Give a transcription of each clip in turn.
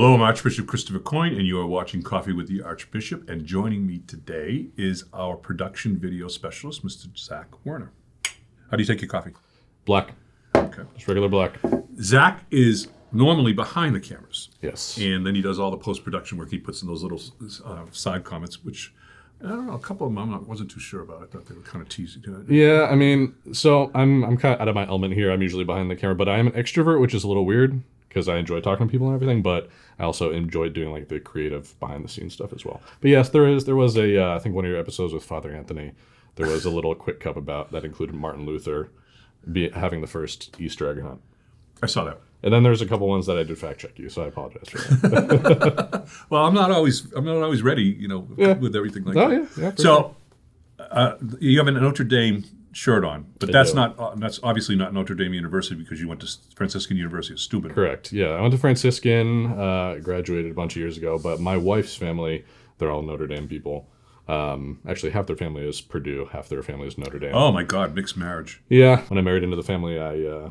Hello, I'm Archbishop Christopher Coyne, and you are watching Coffee with the Archbishop. And joining me today is our production video specialist, Mr. Zach Wehner. How do you take your coffee? Black. Okay. Just regular black. Zach is normally behind the cameras. Yes. And then he does all the post-production work. He puts in those little side comments, which, I don't know, a couple of them I wasn't too sure about. I thought they were kind of teasy. Yeah, I mean, so I'm kind of out of my element here. I'm usually behind the camera, but I am an extrovert, which is a little weird because I enjoy talking to people and everything, but I also enjoy doing like the creative behind-the-scenes stuff as well. But yes, there was a, I think one of your episodes with Father Anthony, there was a little quick cup about that included Martin Luther having the first Easter egg hunt. I saw that. And then there's a couple ones that I did fact check you, so I apologize for that. Well, I'm not always ready, with everything like that. Yeah. So you have a Notre Dame shirt on, but that's obviously not Notre Dame University because you went to Franciscan University of Steuben. Correct. Yeah, I went to Franciscan, graduated a bunch of years ago, but my wife's family, they're all Notre Dame people. Actually, half their family is Purdue, half their family is Notre Dame. Oh my God, mixed marriage. Yeah, when I married into the family, I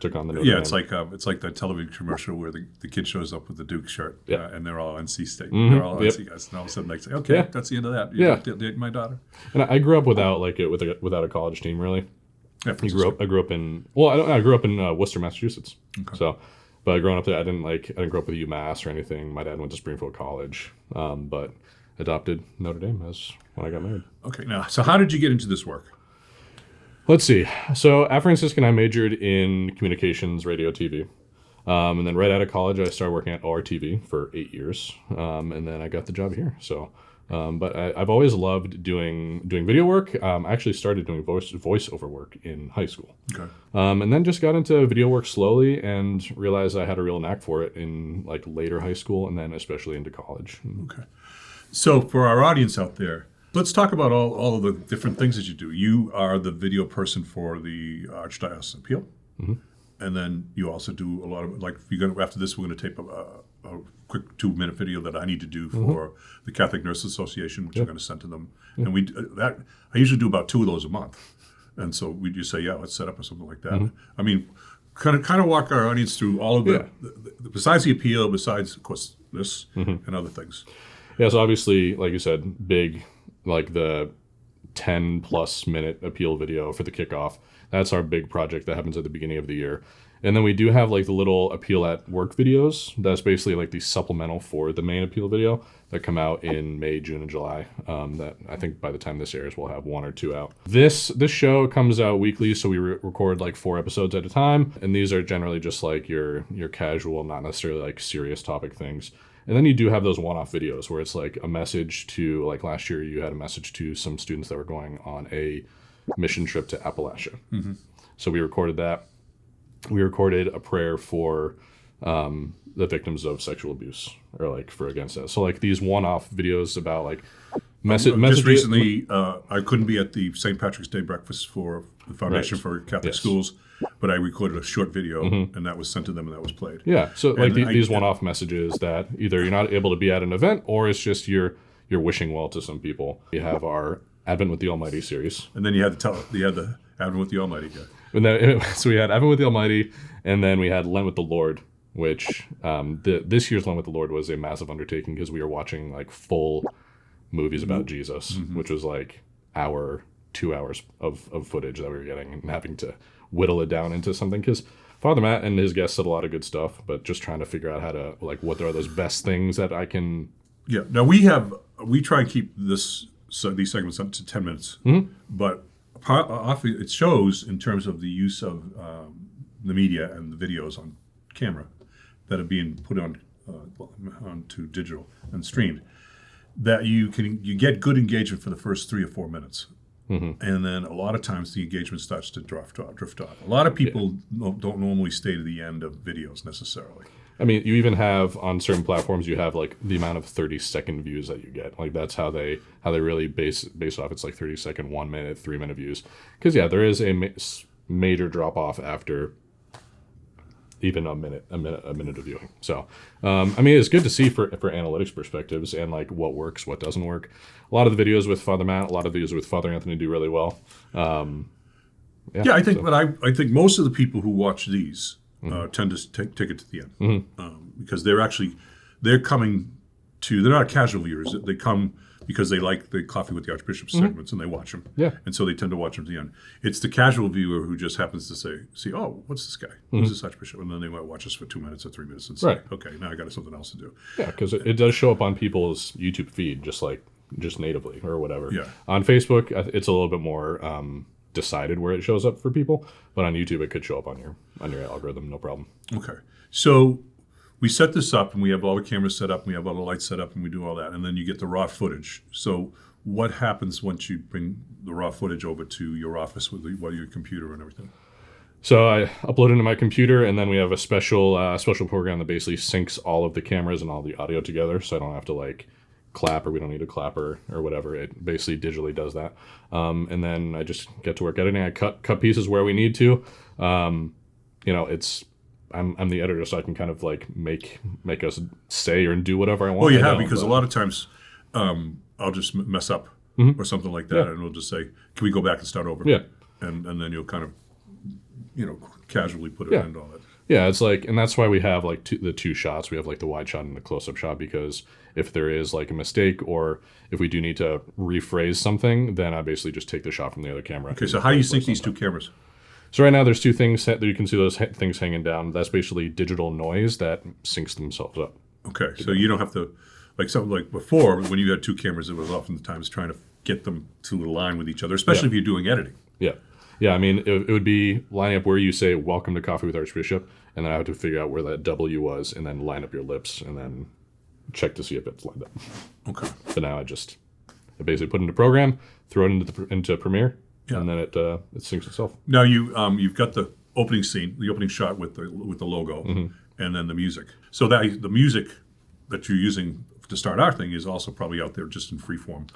took on the Notre Dame. It's like that television commercial where the kid shows up with the Duke shirt, and they're all NC State. Mm-hmm. They're all NC guys, and all of a sudden they say, "Okay, that's the end of that." You date my daughter. And I grew up without a college team, really. Yeah, I grew up in Worcester, Massachusetts. Okay. So, but growing up there, I didn't grow up with UMass or anything. My dad went to Springfield College, but adopted Notre Dame as when I got married. Okay, now, so how did you get into this work? Let's see. So at Franciscan, I majored in communications, radio, TV. And then right out of college, I started working at ORTV for 8 years. And then I got the job here. So, but I've always loved doing video work. I actually started doing voiceover work in high school. Okay. And then just got into video work slowly and realized I had a real knack for it in later high school and then especially into college. Okay. So for our audience out there, let's talk about all of the different things that you do. You are the video person for the Archdiocesan Appeal, and then you also do a lot of after this, we're going to tape a quick 2-minute video that I need to do for the Catholic Nurses Association, which I'm going to send to them. And we I usually do about 2 of those a month, and so we just say, let's set up or something like that. I mean, kind of walk our audience through all of the besides the appeal, besides of course this and other things. Yeah, so obviously, like you said, big. The 10+ minute appeal video for the kickoff. That's our big project that happens at the beginning of the year. And then we do have the little appeal at work videos. That's basically the supplemental for the main appeal video that come out in May, June, and July. That I think by the time this airs, we'll have 1 or 2 out. This show comes out weekly, so we record 4 episodes at a time. And these are generally just your casual, not necessarily serious topic things. And then you do have those one-off videos where it's a message to, last year you had a message to some students that were going on a mission trip to Appalachia. Mm-hmm. So we recorded that. We recorded a prayer for the victims of sexual abuse or for against that. So these one-off videos about messages. Just recently, I couldn't be at the St. Patrick's Day breakfast for the Foundation for Catholic Schools, but I recorded a short video, and that was sent to them, and that was played. Yeah, so these one-off messages that either you're not able to be at an event, or it's just you're wishing well to some people. We have our Advent with the Almighty series, and then you had the Advent with the Almighty guy. So we had Advent with the Almighty, and then we had Lent with the Lord, which this year's Lent with the Lord was a massive undertaking because we were watching full movies about Jesus, which was 2 hours of footage that we were getting and having to whittle it down into something because Father Matt and his guests said a lot of good stuff, but just trying to figure out how to what are those best things that I can. Yeah. Now we try and keep these segments up to 10 minutes, but often it shows in terms of the use of the media and the videos on camera that are being put onto digital and streamed, that you get good engagement for the first 3 or 4 minutes. And then a lot of times the engagement starts to drift off. A lot of people don't normally stay to the end of videos necessarily. I mean, you even have on certain platforms, you have the amount of 30-second views that you get. That's how they really base off. It's 30-second, 1 minute, 3-minute views. Because there is a major drop off after even a minute of viewing. So, I mean, it's good to see for analytics perspectives and what works, what doesn't work. A lot of the videos with Father Matt, a lot of the videos with Father Anthony do really well. I think most of the people who watch these tend to take it to the end because they're coming to. They're not casual viewers. They come because they like the Coffee with the Archbishop segments and they watch them. Yeah. And so they tend to watch them to the end. It's the casual viewer who just happens to see, oh, what's this guy? Who's this Archbishop? And then they might watch us for 2 minutes or 3 minutes and say, Right. okay, now I got something else to do. Yeah, because it does show up on people's YouTube feed just natively or whatever. Yeah. On Facebook, it's a little bit more decided where it shows up for people, but on YouTube it could show up on your algorithm, no problem. Okay. So we set this up and we have all the cameras set up and we have all the lights set up and we do all that. And then you get the raw footage. So what happens once you bring the raw footage over to your office with your computer and everything? So I upload it into my computer, and then we have a special program that basically syncs all of the cameras and all the audio together, so I don't have to clap, or we don't need a clapper or whatever. It basically digitally does that. And then I just get to work editing. I cut pieces where we need to. I'm the editor, so I can kind of make us say or do whatever I want. Well, you have, because a lot of times I'll just mess up or something like that, and we'll just say, can we go back and start over? Yeah. And then you'll kind of, casually put it in and all that. Yeah, it's and that's why we have the two shots. We have the wide shot and the close-up shot, because if there is a mistake, or if we do need to rephrase something, then I basically just take the shot from the other camera. Okay, so how do you sync these two cameras? So right now there's two things that you can see, those things hanging down. That's basically digital noise that syncs themselves up. Okay, so you don't have to, something like before, when you had two cameras, it was oftentimes trying to get them to align with each other, especially if you're doing editing. Yeah. Yeah, I mean, it would be lining up where you say, welcome to Coffee with Archbishop, and then I have to figure out where that W was, and then line up your lips, and then check to see if it's lined up. Okay. So now I basically put it into program, throw it into Premiere, and then it syncs itself. Now you've got the opening scene, the opening shot with the logo, and then the music. So that the music that you're using to start our thing is also probably out there just in free form.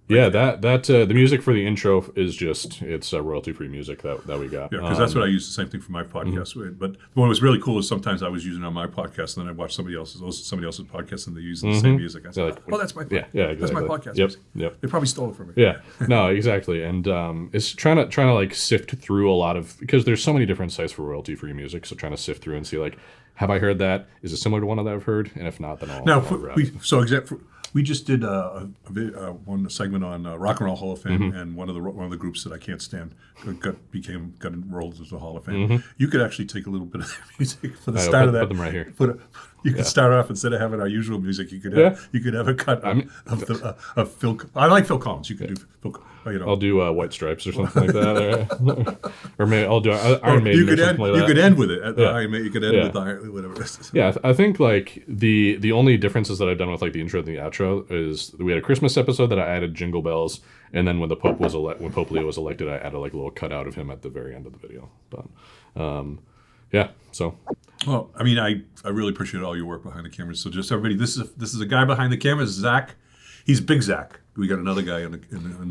Yeah, the music for the intro is it's royalty-free music that we got. Yeah, because that's what I use, the same thing for my podcast. But what was really cool is sometimes I was using it on my podcast, and then I watched somebody else's podcast, and they're using the same music. I said, that's my podcast. Yeah, exactly. That's my podcast. Yep. They probably stole it from me. Yeah, no, exactly. And it's trying to sift through a lot of, because there's so many different sites for royalty-free music, so trying to sift through and see have I heard that? Is it similar to one that I've heard? And if not, then I'll we just did one segment on Rock and Roll Hall of Fame, and one of the groups that I can't stand got enrolled into the Hall of Fame. You could actually take a little bit of the music for the start of that. Put them right here. You could start off, instead of having our usual music, you could have a cut of Phil. I like Phil Collins. You could do Phil. I'll do White Stripes or something like that, or maybe I'll do Iron Maiden. You could end with it. Iron Maiden. You could end with Iron, whatever. Yeah, I think the only differences that I've done with the intro and the outro is we had a Christmas episode that I added jingle bells, and then when Pope Leo was elected, I added a little cutout of him at the very end of the video. But yeah, so. Well, I mean, I really appreciate all your work behind the cameras. So just everybody, this is a guy behind the cameras, Zach. He's Big Zach. We got another guy in the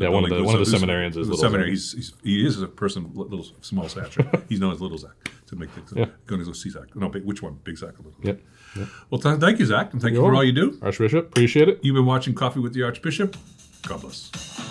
one of the seminarians is Little seminary. Zach. He is a person, little small stature. He's known as Little Zach to make things. Going to go see Zach. No, which one? Big Zach or Little Zach? Yep. Well, thank you, Zach, and thank you for all you do. Archbishop, appreciate it. You've been watching Coffee with the Archbishop. God bless.